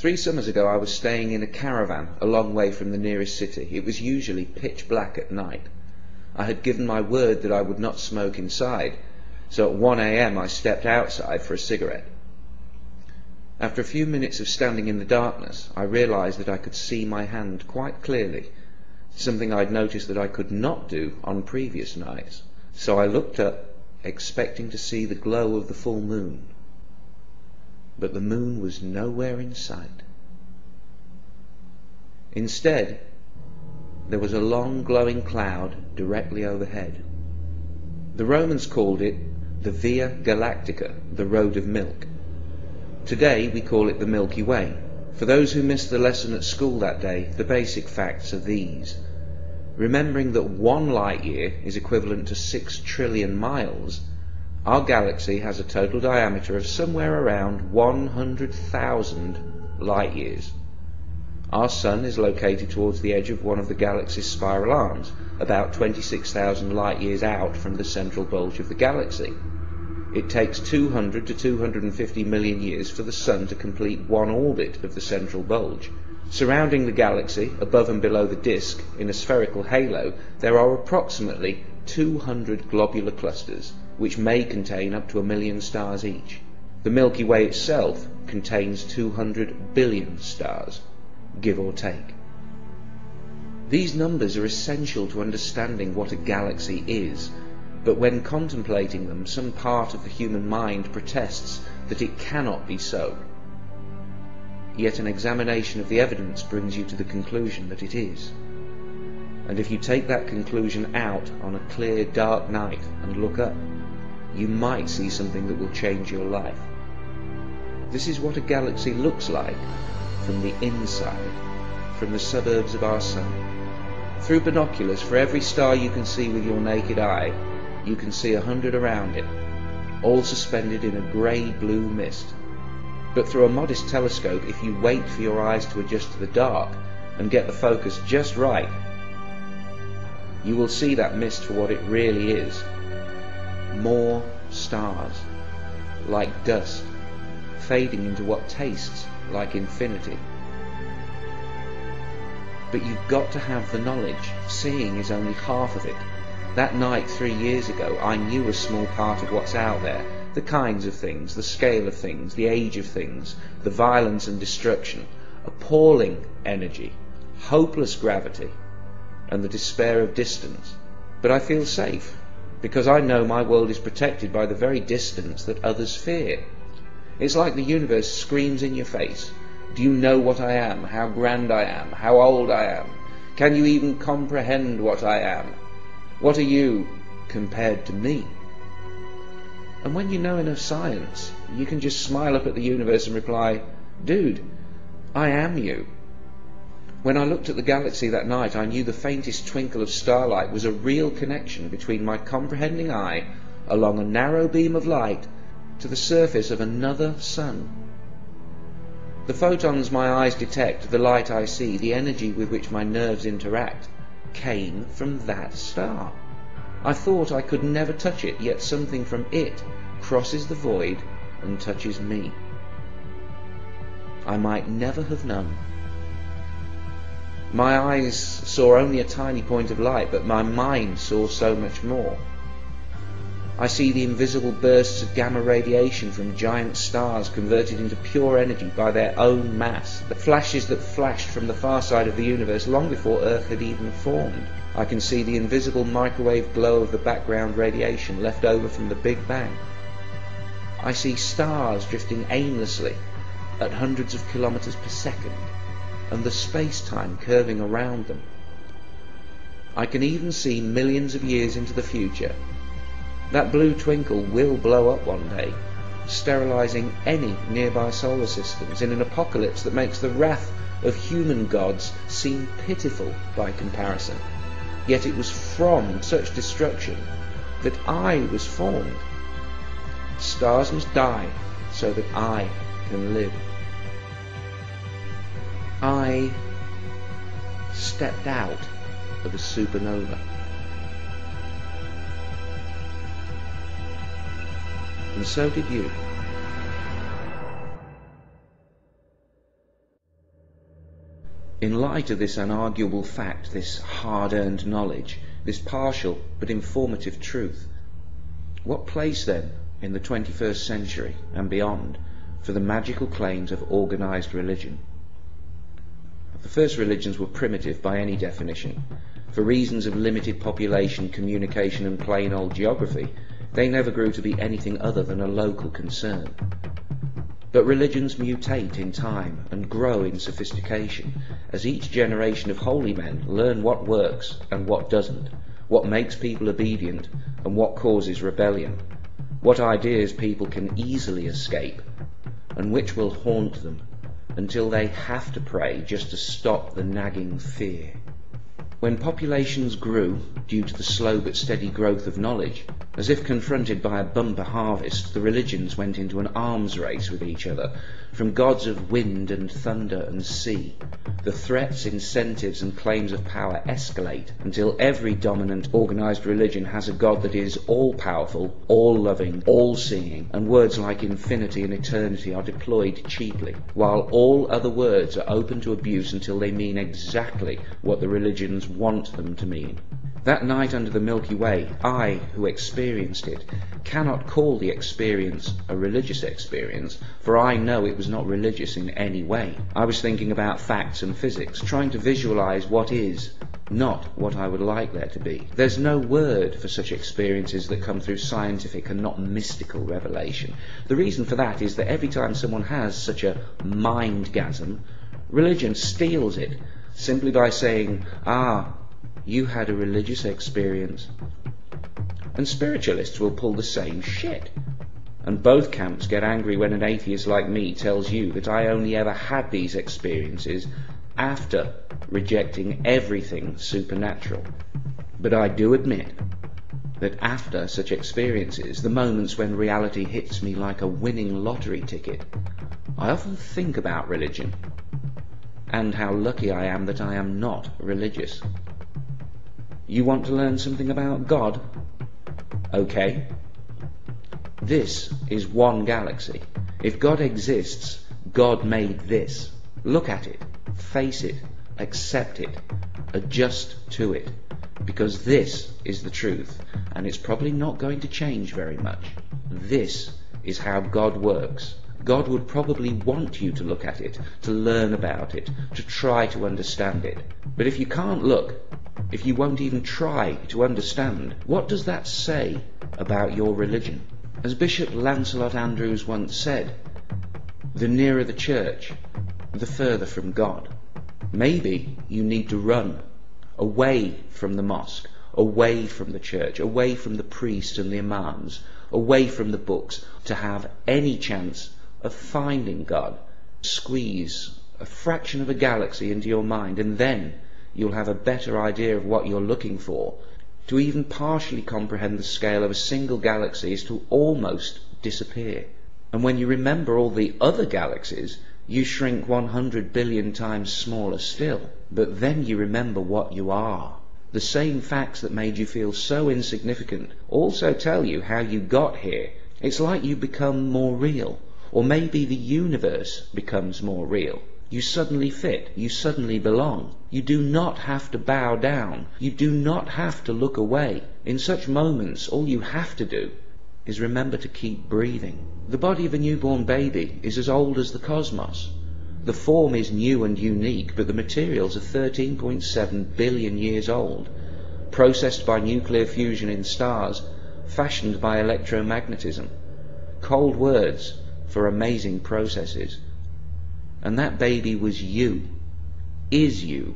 3 summers ago I was staying in a caravan a long way from the nearest city. It was usually pitch black at night. I had given my word that I would not smoke inside, so at 1 a.m. I stepped outside for a cigarette. After a few minutes of standing in the darkness, I realized that I could see my hand quite clearly, something I'd noticed that I could not do on previous nights. So I looked up, expecting to see the glow of the full moon. But the moon was nowhere in sight. Instead, there was a long glowing cloud directly overhead. The Romans called it the Via Galactica, the Road of Milk. Today we call it the Milky Way. For those who missed the lesson at school that day, the basic facts are these. Remembering that 1 light year is equivalent to 6 trillion miles, our galaxy has a total diameter of somewhere around 100,000 light years. Our Sun is located towards the edge of one of the galaxy's spiral arms, about 26,000 light years out from the central bulge of the galaxy. It takes 200 to 250 million years for the Sun to complete one orbit of the central bulge. Surrounding the galaxy, above and below the disk, in a spherical halo, there are approximately 200 globular clusters, which may contain up to 1 million stars each. The Milky Way itself contains 200 billion stars, give or take. These numbers are essential to understanding what a galaxy is, but when contemplating them, some part of the human mind protests that it cannot be so. Yet an examination of the evidence brings you to the conclusion that it is. And if you take that conclusion out on a clear, dark night and look up, you might see something that will change your life. This is what a galaxy looks like from the inside, from the suburbs of our Sun. Through binoculars, for every star you can see with your naked eye, you can see 100 around it, all suspended in a grey-blue mist. But through a modest telescope, if you wait for your eyes to adjust to the dark and get the focus just right, you will see that mist for what it really is. More stars, like dust, fading into what tastes like infinity. But you've got to have the knowledge. Seeing is only half of it. That night 3 years ago, I knew a small part of what's out there, the kinds of things, the scale of things, the age of things, the violence and destruction, appalling energy, hopeless gravity, and the despair of distance. But I feel safe, because I know my world is protected by the very distance that others fear. It's like the universe screams in your face. Do you know what I am, how grand I am, how old I am? Can you even comprehend what I am? What are you compared to me? And when you know enough science, you can just smile up at the universe and reply, dude, I am you. When I looked at the galaxy that night, I knew the faintest twinkle of starlight was a real connection between my comprehending eye along a narrow beam of light to the surface of another sun. The photons my eyes detect, the light I see, the energy with which my nerves interact, came from that star. I thought I could never touch it, yet something from it crosses the void and touches me. I might never have known. My eyes saw only a tiny point of light, but my mind saw so much more. I see the invisible bursts of gamma radiation from giant stars converted into pure energy by their own mass, the flashes that flashed from the far side of the universe long before Earth had even formed. I can see the invisible microwave glow of the background radiation left over from the Big Bang. I see stars drifting aimlessly at hundreds of kilometers per second, and the space-time curving around them. I can even see millions of years into the future. That blue twinkle will blow up one day, sterilizing any nearby solar systems in an apocalypse that makes the wrath of human gods seem pitiful by comparison. Yet it was from such destruction that I was formed. Stars must die so that I can live. I stepped out of a supernova. And so did you. In light of this unarguable fact, this hard-earned knowledge, this partial but informative truth, what place then in the 21st century and beyond for the magical claims of organised religion? The first religions were primitive by any definition. For reasons of limited population, communication and plain old geography, they never grew to be anything other than a local concern. But religions mutate in time and grow in sophistication as each generation of holy men learn what works and what doesn't, what makes people obedient and what causes rebellion, what ideas people can easily escape and which will haunt them until they have to pray just to stop the nagging fear. When populations grew, due to the slow but steady growth of knowledge, as if confronted by a bumper harvest, the religions went into an arms race with each other, from gods of wind and thunder and sea. The threats, incentives and claims of power escalate until every dominant organised religion has a god that is all-powerful, all-loving, all-seeing, and words like infinity and eternity are deployed cheaply, while all other words are open to abuse until they mean exactly what the religions want them to mean. That night under the Milky Way, I, who experienced it, cannot call the experience a religious experience, for I know it was not religious in any way. I was thinking about facts and physics, trying to visualize what is, not what I would like there to be. There's no word for such experiences that come through scientific and not mystical revelation. The reason for that is that every time someone has such a mindgasm, religion steals it, simply by saying, you had a religious experience. And spiritualists will pull the same shit. And both camps get angry when an atheist like me tells you that I only ever had these experiences after rejecting everything supernatural. But I do admit that after such experiences, the moments when reality hits me like a winning lottery ticket, I often think about religion and how lucky I am that I am not religious. You want to learn something about God? Okay. This is one galaxy. If God exists, God made this. Look at it, face it, accept it, adjust to it, because this is the truth, and it's probably not going to change very much. This is how God works. God would probably want you to look at it, to learn about it, to try to understand it. But if you can't look, if you won't even try to understand, what does that say about your religion? As Bishop Lancelot Andrews once said, the nearer the church, the further from God. Maybe you need to run away from the mosque, away from the church, away from the priest and the imams, away from the books, to have any chance of finding God. Squeeze a fraction of a galaxy into your mind, and then you'll have a better idea of what you're looking for. To even partially comprehend the scale of a single galaxy is to almost disappear. And when you remember all the other galaxies, you shrink 100 billion times smaller still. But then you remember what you are. The same facts that made you feel so insignificant also tell you how you got here. It's like you become more real. Or maybe the universe becomes more real. You suddenly fit. You suddenly belong. You do not have to bow down. You do not have to look away. In such moments, all you have to do is remember to keep breathing. The body of a newborn baby is as old as the cosmos. The form is new and unique, but the materials are 13.7 billion years old, processed by nuclear fusion in stars, fashioned by electromagnetism. Cold words for amazing processes. And that baby was you, is you.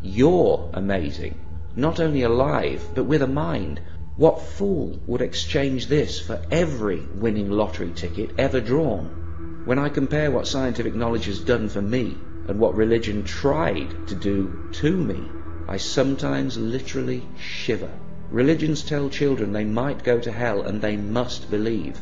You're amazing, not only alive, but with a mind. What fool would exchange this for every winning lottery ticket ever drawn? When I compare what scientific knowledge has done for me and what religion tried to do to me, I sometimes literally shiver. Religions tell children they might go to hell and they must believe,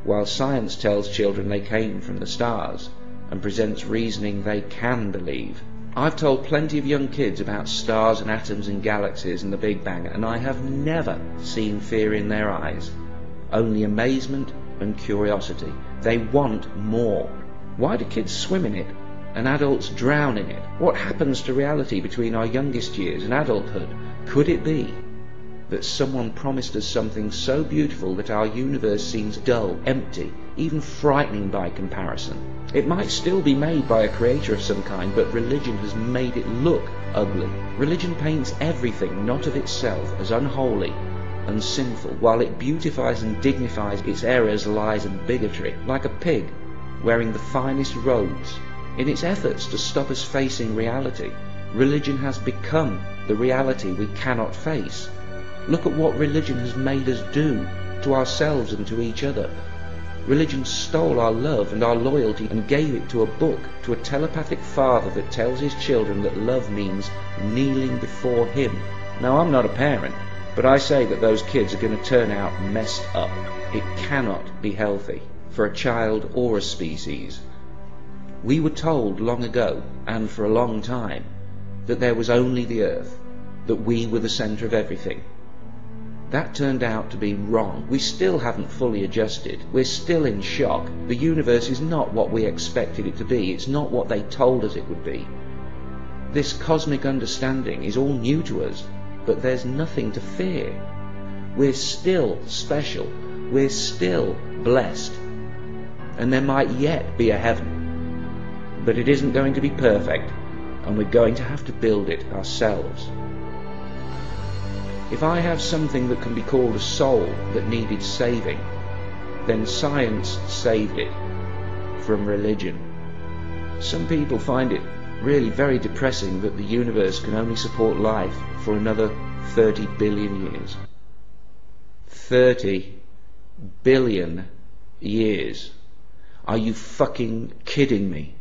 while science tells children they came from the stars and presents reasoning they can believe. I've told plenty of young kids about stars and atoms and galaxies and the Big Bang, and I have never seen fear in their eyes, only amazement and curiosity. They want more. Why do kids swim in it and adults drown in it. What happens to reality between our youngest years and adulthood? Could it be that someone promised us something so beautiful that our universe seems dull, empty, even frightening by comparison? It might still be made by a creator of some kind, but religion has made it look ugly. Religion paints everything not of itself as unholy and sinful, while it beautifies and dignifies its errors, lies and bigotry, like a pig wearing the finest robes. In its efforts to stop us facing reality, religion has become the reality we cannot face. Look at what religion has made us do to ourselves and to each other. Religion stole our love and our loyalty and gave it to a book, to a telepathic father that tells his children that love means kneeling before him. Now, I'm not a parent, but I say that those kids are going to turn out messed up. It cannot be healthy for a child or a species. We were told long ago, and for a long time, that there was only the earth, that we were the centre of everything. That turned out to be wrong. We still haven't fully adjusted. We're still in shock. The universe is not what we expected it to be. It's not what they told us it would be. This cosmic understanding is all new to us, but there's nothing to fear. We're still special. We're still blessed. And there might yet be a heaven. But it isn't going to be perfect, and we're going to have to build it ourselves. If I have something that can be called a soul that needed saving, then science saved it from religion. Some people find it really very depressing that the universe can only support life for another 30 billion years. 30 billion years. Are you fucking kidding me?